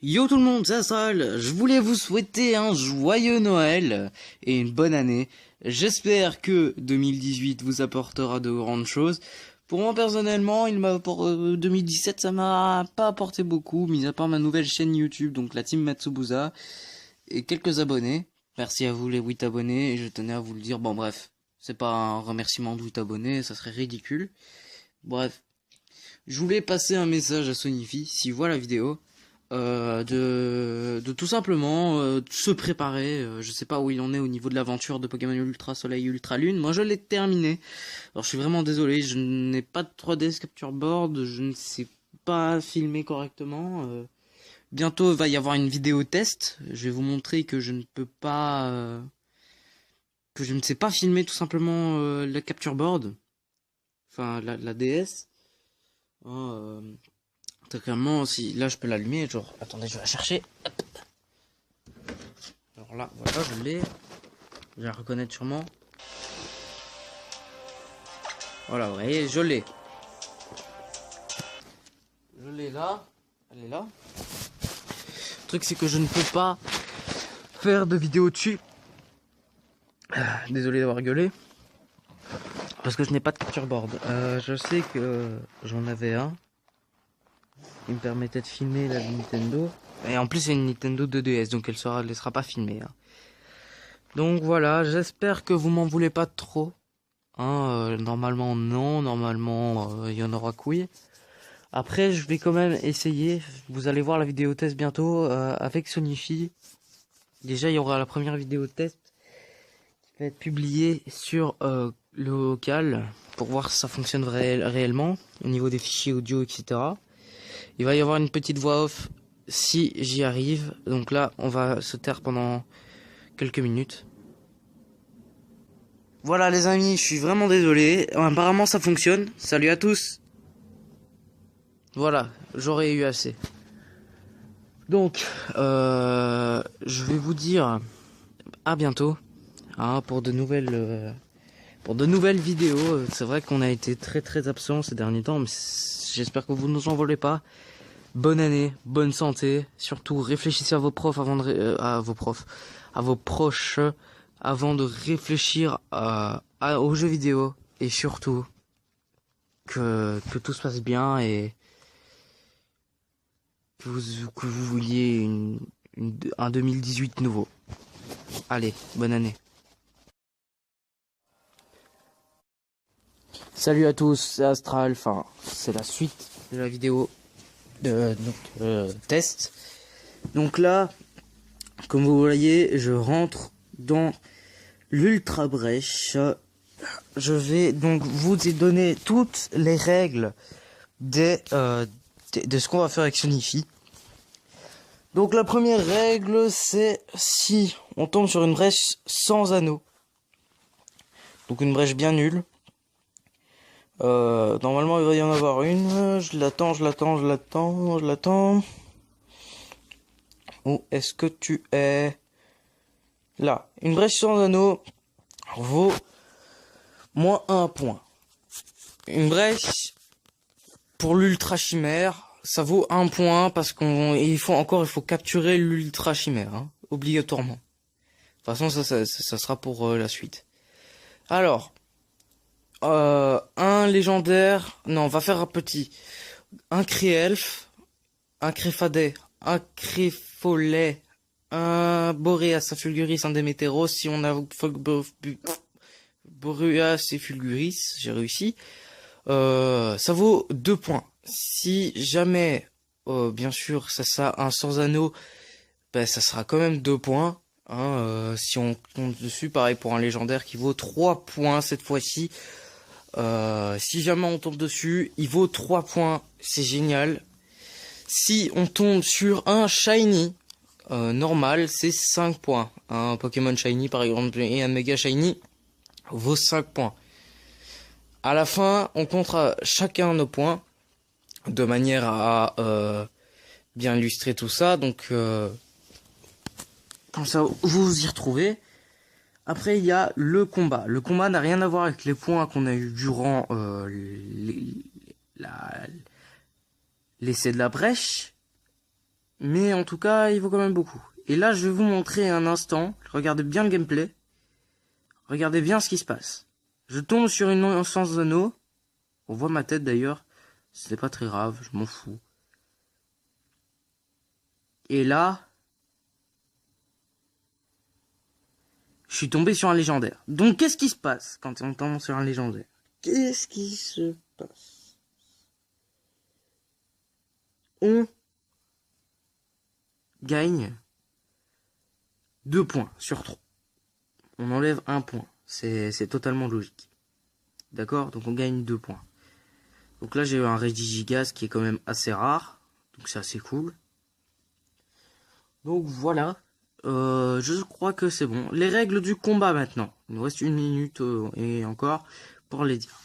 Yo tout le monde, c'est Astral. Je voulais vous souhaiter un joyeux Noël et une bonne année. J'espère que 2018 vous apportera de grandes choses. Pour moi personnellement, 2017 ça m'a pas apporté beaucoup, mis à part ma nouvelle chaîne YouTube, donc la team Matsubusa, et quelques abonnés. Merci à vous les 8 abonnés, et je tenais à vous le dire. Bon bref, c'est pas un remerciement de 8 abonnés, ça serait ridicule. Bref, je voulais passer un message à Sonifi, s'il voit la vidéo. De tout simplement se préparer. Je sais pas où il en est au niveau de l'aventure de Pokémon Ultra Soleil Ultra Lune. Moi je l'ai terminé. Alors je suis vraiment désolé, je n'ai pas de 3DS Capture Board, je ne sais pas filmer correctement. Bientôt il va y avoir une vidéo test. Je vais vous montrer que je ne peux pas, que je ne sais pas filmer tout simplement la Capture Board. Enfin la DS. Très clairement, si là je peux l'allumer, genre, attendez, je vais la chercher. Hop. Alors là, voilà, je l'ai. Je vais la reconnaître sûrement. Voilà, vous voyez, je l'ai. Je l'ai là. Elle est là. Le truc, c'est que je ne peux pas faire de vidéo dessus. Désolé d'avoir gueulé. Parce que je n'ai pas de capture board. Je sais que j'en avais un. Il me permettait de filmer la Nintendo. Et en plus, c'est une Nintendo 2DS, donc elle sera pas filmée. Hein. Donc voilà, j'espère que vous m'en voulez pas trop. Hein, normalement, non. Normalement, il y en aura couille. Après, je vais quand même essayer. Vous allez voir la vidéo test bientôt avec Sonifi. Déjà, il y aura la première vidéo test qui va être publiée sur le local pour voir si ça fonctionne réellement au niveau des fichiers audio, etc. Il va y avoir une petite voix off si j'y arrive. Donc là, on va se taire pendant quelques minutes. Voilà les amis, je suis vraiment désolé. Apparemment ça fonctionne. Salut à tous. Voilà, j'aurais eu assez. Donc, je vais vous dire à bientôt hein, pour de nouvelles vidéos. C'est vrai qu'on a été très absent ces derniers temps, mais j'espère que vous ne nous en voulez pas. Bonne année, bonne santé. Surtout, réfléchissez à vos profs avant de à vos proches avant de réfléchir aux jeux vidéo. Et surtout, que tout se passe bien et que vous vouliez un 2018 nouveau. Allez, bonne année. Salut à tous, c'est Astral. Enfin, c'est la suite de la vidéo de notre test. Donc là, comme vous voyez, je rentre dans l'ultra brèche. Je vais donc vous donner toutes les règles de ce qu'on va faire avec Sonifi. Donc la première règle, c'est si on tombe sur une brèche sans anneau. Donc une brèche bien nulle. Normalement il va y en avoir une. Je l'attends. Où est-ce que tu es? Là. Une brèche sans anneau vaut moins 1 point. Une brèche pour l'ultra chimère, ça vaut 1 point parce il faut capturer l'ultra chimère, hein, obligatoirement. De toute façon, ça sera pour la suite. Alors, un légendaire, non, on va faire un petit. Un Créelfe, un Créfadet, un Créfolet, un Boreas, un Fulguris, un Démétéros. Si on a Boreas et Fulguris, j'ai réussi. Ça vaut 2 points. Si jamais, bien sûr, ça a un sans anneau, ben, ça sera quand même 2 points. Hein, si on compte dessus, pareil pour un légendaire qui vaut 3 points cette fois-ci. Si jamais on tombe dessus, il vaut 3 points. C'est génial. Si on tombe sur un shiny normal, c'est 5 points. Un Pokémon shiny par exemple et un méga shiny vaut 5 points. À la fin, on comptera chacun nos points de manière à bien illustrer tout ça. Donc, comme ça, vous vous y retrouvez. Après, il y a le combat. Le combat n'a rien à voir avec les points qu'on a eu durant l'essai de la brèche. Mais en tout cas, il vaut quand même beaucoup. Et là, je vais vous montrer un instant. Regardez bien le gameplay. Regardez bien ce qui se passe. Je tombe sur une instance d'anneau. On voit ma tête d'ailleurs. C'est pas très grave, je m'en fous. Et là, je suis tombé sur un légendaire. Donc qu'est-ce qui se passe quand on tombe sur un légendaire? Qu'est-ce qui se passe? On gagne 2 points sur 3. On enlève 1 point. C'est totalement logique. D'accord? Donc on gagne 2 points. Donc là j'ai eu un Regigigas qui est quand même assez rare. Donc c'est assez cool. Donc voilà. Je crois que c'est bon. Les règles du combat maintenant. Il nous reste 1 minute et encore pour les dire.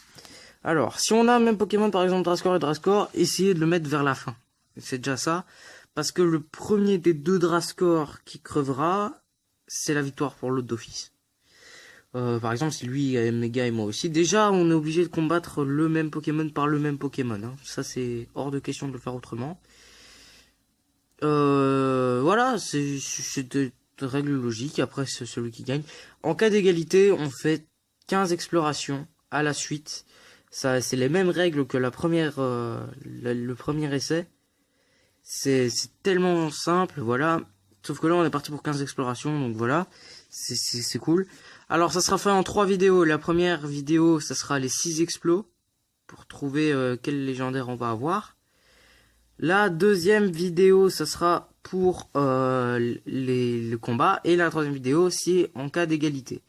Alors, si on a un même Pokémon, par exemple Drascore et Drascore, essayez de le mettre vers la fin. C'est déjà ça. Parce que le premier des 2 Drascore qui crevera, c'est la victoire pour l'autre d'office. Par exemple, si lui a Mega et moi aussi, déjà on est obligé de combattre le même Pokémon par le même Pokémon. Hein. Ça c'est hors de question de le faire autrement. Voilà, c'est de règles logiques. Après, c'est celui qui gagne. En cas d'égalité, on fait 15 explorations à la suite. Ça, c'est les mêmes règles que la première, le premier essai. C'est tellement simple, voilà. Sauf que là, on est parti pour 15 explorations, donc voilà. C'est cool. Alors, ça sera fait en 3 vidéos. La première vidéo, ça sera les 6 explos. Pour trouver quel légendaire on va avoir. La deuxième vidéo, ça sera pour le combat. Et la troisième vidéo, c'est en cas d'égalité.